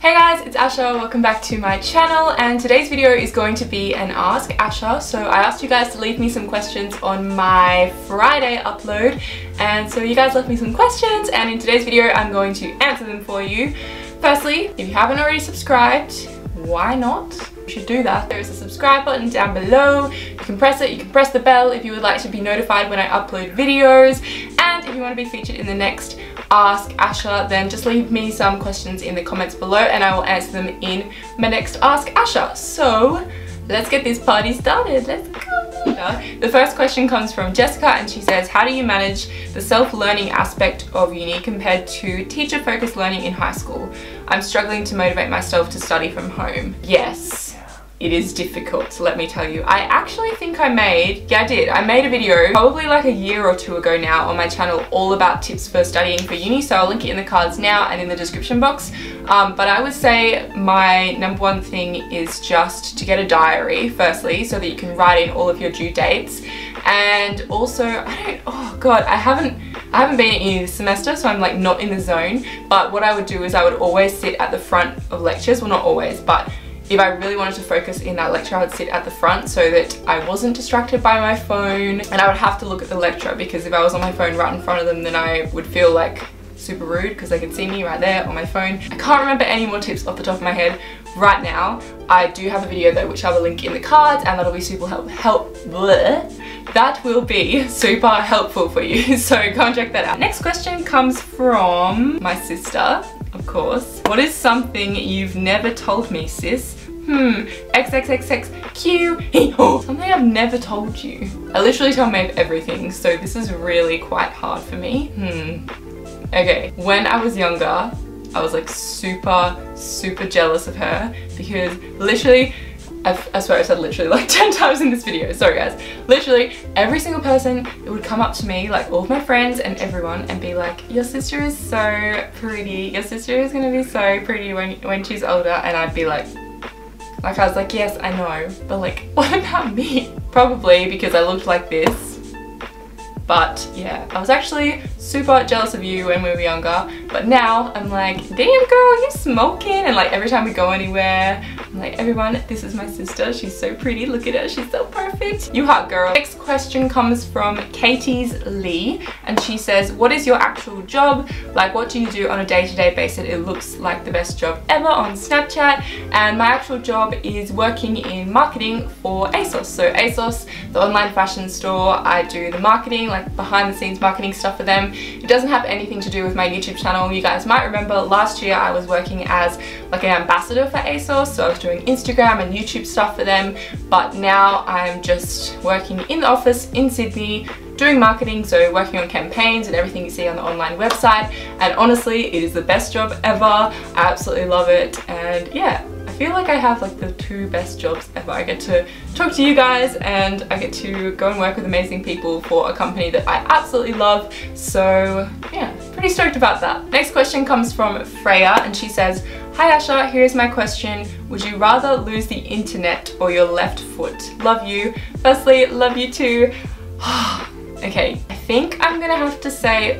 Hey guys, it's Asha. Welcome back to my channel, and today's video is going to be an Ask Asha. So I asked you guys to leave me some questions on my Friday upload, and so you guys left me some questions, and in today's video I'm going to answer them for you. Firstly, if you haven't already subscribed, why not? You should do that. There is a subscribe button down below. You can press it, you can press the bell if you would like to be notified when I upload videos, and if you want to be featured in the next Ask Asha, then just leave me some questions in the comments below and I will answer them in my next Ask Asha. So let's get this party started. Let's go. The first question comes from Jessica, and she says, how do you manage the self-learning aspect of uni compared to teacher-focused learning in high school? I'm struggling to motivate myself to study from home. Yes. It is difficult, let me tell you. I actually think I made a video probably like a year or two ago now on my channel all about tips for studying for uni, so I'll link it in the cards now and in the description box. But I would say my number one thing is just to get a diary, firstly, so that you can write in all of your due dates. And also, I haven't been at uni this semester, so I'm like not in the zone. But what I would do is I would always sit at the front of lectures. Well, not always, but if I really wanted to focus in that lecture, I would sit at the front so that I wasn't distracted by my phone, and I would have to look at the lecturer, because if I was on my phone right in front of them, then I would feel like super rude because they could see me right there on my phone. I can't remember any more tips off the top of my head right now. I do have a video though, which I will link in the cards, and that'll be super that will be super helpful for you, so go and check that out. Next question comes from my sister, of course. What is something you've never told me, sis? XXXXQ. Something I've never told you. I literally tell Maeve everything, so this is really quite hard for me. Okay, when I was younger, I was like super jealous of her, because literally, I swear I said literally like 10 times in this video, sorry guys. Literally every single person would come up to me, like all of my friends and everyone, and be like, your sister is so pretty, your sister is gonna be so pretty when she's older. And I'd be like I was like, yes, I know, but like, what about me? Probably because I looked like this. But yeah, I was actually super jealous of you when we were younger, but now I'm like, damn girl, you're smoking. And like every time we go anywhere, I'm like, everyone, this is my sister, she's so pretty, look at her, she's so perfect. You hot girl. Next question comes from Katie's Lee, and she says, what is your actual job? Like, what do you do on a day-to-day basis? It looks like the best job ever on Snapchat. And my actual job is working in marketing for ASOS. So ASOS, the online fashion store, I do the marketing, like behind the scenes marketing stuff for them. It doesn't have anything to do with my YouTube channel. You guys might remember last year I was working as like an ambassador for ASOS, so I was doing Instagram and YouTube stuff for them, but now I'm just working in the office in Sydney doing marketing, so working on campaigns and everything you see on the online website. And honestly, it is the best job ever. I absolutely love it, and yeah, I feel like I have like the two best jobs ever. I get to talk to you guys, and I get to go and work with amazing people for a company that I absolutely love. So yeah, pretty stoked about that. Next question comes from Freya, and she says, hi Asha, here's my question. Would you rather lose the internet or your left foot? Love you. Firstly, love you too. Okay, I think I'm gonna have to say,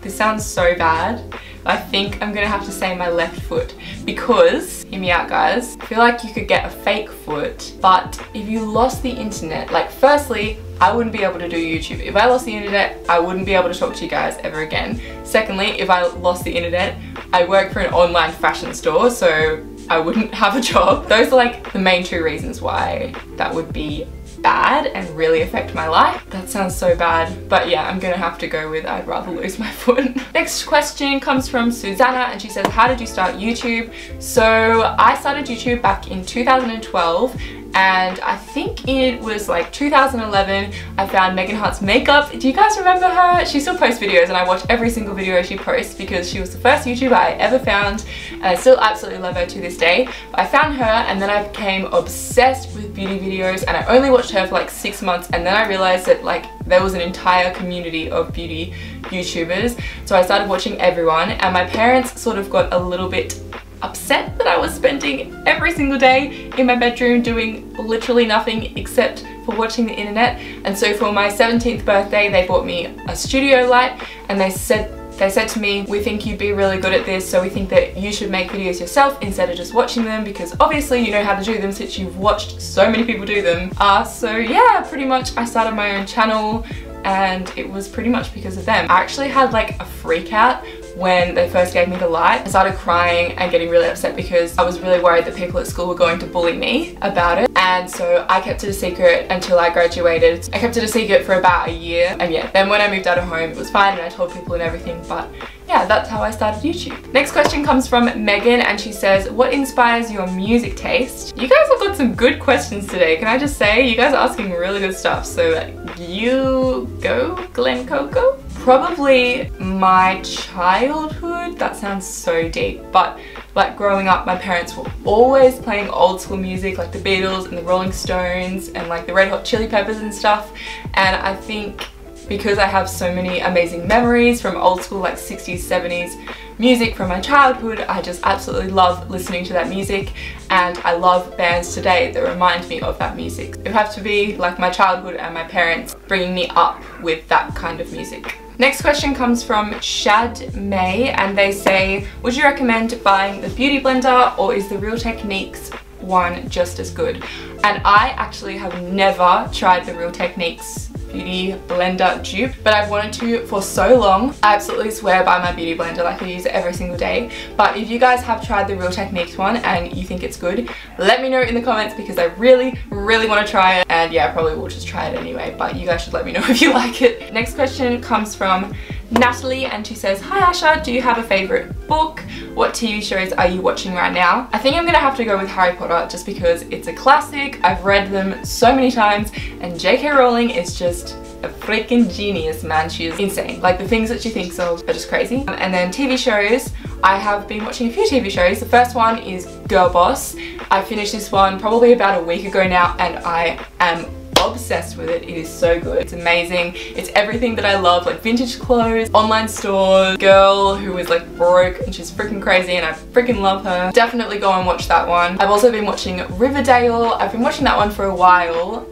this sounds so bad. I think I'm gonna have to say my left foot, because, hear me out guys, I feel like you could get a fake foot, but if you lost the internet, like firstly, I wouldn't be able to do YouTube. If I lost the internet, I wouldn't be able to talk to you guys ever again. Secondly, if I lost the internet, I work for an online fashion store, so I wouldn't have a job. Those are like the main two reasons why that would be bad and really affect my life. That sounds so bad, but yeah, I'm gonna have to go with I'd rather lose my foot. Next question comes from Susanna, and she says, how did you start YouTube? So I started YouTube back in 2012, and I think it was like 2011 I found Megan Hart's makeup. Do you guys remember her? She still posts videos, and I watch every single video she posts because she was the first YouTuber I ever found, and I still absolutely love her to this day. But I found her, and then I became obsessed with beauty videos, and I only watched her for like 6 months, and then I realized that like there was an entire community of beauty YouTubers. So I started watching everyone, and my parents sort of got a little bit upset that I was spending every single day in my bedroom doing literally nothing except for watching the internet. And so for my 17th birthday, they bought me a studio light, and they said They said to me, we think you'd be really good at this, so we think that you should make videos yourself instead of just watching them, because obviously you know how to do them since you've watched so many people do them. So yeah, pretty much I started my own channel and it was pretty much because of them. I actually had like a freak out when they first gave me the light. I started crying and getting really upset because I was really worried that people at school were going to bully me about it. And so I kept it a secret until I graduated. I kept it a secret for about a year. And yeah, then when I moved out of home, it was fine and I told people and everything, but yeah, that's how I started YouTube. Next question comes from Megan and she says, what inspires your music taste? You guys have got some good questions today. Can I just say, you guys are asking really good stuff. So you go, Glen Coco? Probably my childhood. That sounds so deep, but like growing up, my parents were always playing old school music like the Beatles and the Rolling Stones and like the Red Hot Chili Peppers and stuff. And I think because I have so many amazing memories from old school like 60s, 70s music from my childhood, I just absolutely love listening to that music, and I love bands today that remind me of that music. It would have to be like my childhood and my parents bringing me up with that kind of music. Next question comes from Shad May and they say, would you recommend buying the Beauty Blender or is the Real Techniques one just as good? And I actually have never tried the Real Techniques Beauty Blender dupe, but I've wanted to for so long. I absolutely swear by my Beauty Blender, like I use it every single day. But if you guys have tried the Real Techniques one and you think it's good, let me know in the comments because I really want to try it. And yeah, I probably will just try it anyway, but you guys should let me know if you like it. Next question comes from Natalie and she says, hi Asha, do you have a favourite book? What TV shows are you watching right now? I think I'm gonna have to go with Harry Potter just because it's a classic. I've read them so many times and J.K. Rowling is just a freaking genius, man. She is insane. Like the things that she thinks of are just crazy. And then TV shows, I have been watching a few TV shows. The first one is Girl Boss. I finished this one probably about a week ago now and I am obsessed with it. It is so good. It's amazing. It's everything that I love, like vintage clothes, online stores, girl who is like broke and she's freaking crazy and I freaking love her. Definitely go and watch that one. I've also been watching Riverdale. I've been watching that one for a while.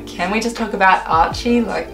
Can we just talk about Archie? Like,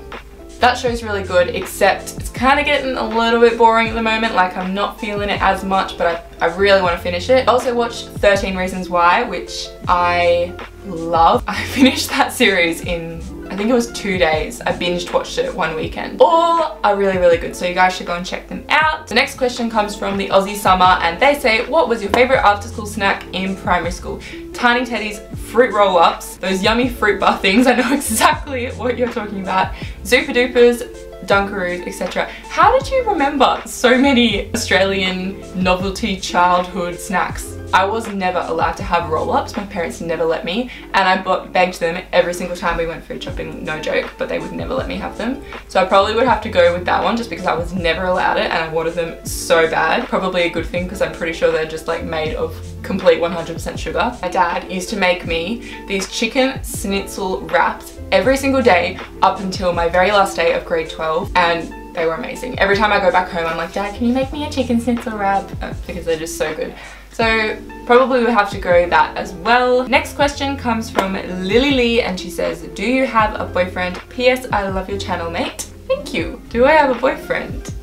that show's really good, except it's kind of getting a little bit boring at the moment. Like, I'm not feeling it as much, but I really want to finish it. I also watched 13 Reasons Why, which I love. I finished that series in, I think it was 2 days. I binged watched it one weekend. All are really good, so you guys should go and check them out. The next question comes from the Aussie Summer and they say, what was your favourite after school snack in primary school? Tiny Teddy's fruit roll-ups, those yummy fruit bar things. I know exactly what you're talking about. Zupa Dupas, Dunkaroos, etc. How did you remember so many Australian novelty childhood snacks? I was never allowed to have roll-ups. My parents never let me, and I begged them every single time we went food shopping, no joke, but they would never let me have them. So I probably would have to go with that one just because I was never allowed it and I wanted them so bad. Probably a good thing because I'm pretty sure they're just like made of complete 100% sugar. My dad used to make me these chicken schnitzel wraps every single day up until my very last day of grade 12, and they were amazing. Every time I go back home I'm like, Dad, can you make me a chicken schnitzel wrap? Because they're just so good. So probably we'll have to go that as well. Next question comes from Lily Lee and she says, do you have a boyfriend? P.S. I love your channel, mate. Thank you. Do I have a boyfriend?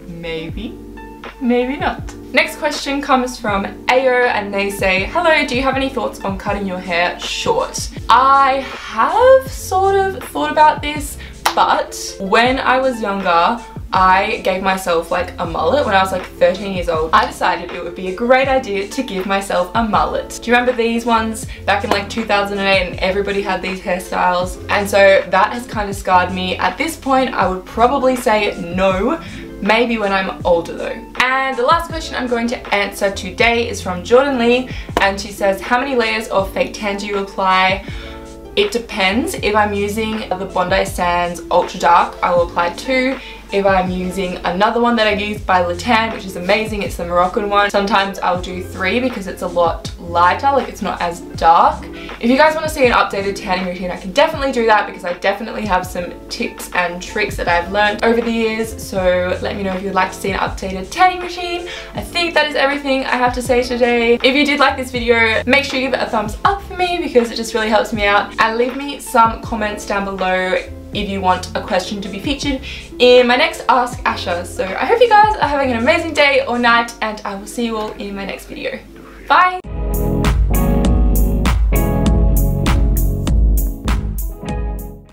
Maybe. Maybe not. Next question comes from Ayo and they say, hello, do you have any thoughts on cutting your hair short? I have sort of thought about this, but when I was younger, I gave myself like a mullet when I was like 13 years old. I decided it would be a great idea to give myself a mullet. Do you remember these ones back in like 2008 and everybody had these hairstyles? And so that has kind of scarred me. At this point, I would probably say no, maybe when I'm older though. And the last question I'm going to answer today is from Jordan Lee and she says, how many layers of fake tan do you apply? It depends. If I'm using the Bondi Sands Ultra Dark, I will apply 2. If I'm using another one that I use by Latan, which is amazing, it's the Moroccan one, sometimes I'll do 3 because it's a lot lighter, like it's not as dark. If you guys want to see an updated tanning routine, I can definitely do that because I definitely have some tips and tricks that I've learned over the years, so let me know if you'd like to see an updated tanning routine. I think that is everything I have to say today. If you did like this video, make sure you give it a thumbs up for me because it just really helps me out, and leave me some comments down below if you want a question to be featured in my next Ask Asha. So I hope you guys are having an amazing day or night, and I will see you all in my next video. Bye!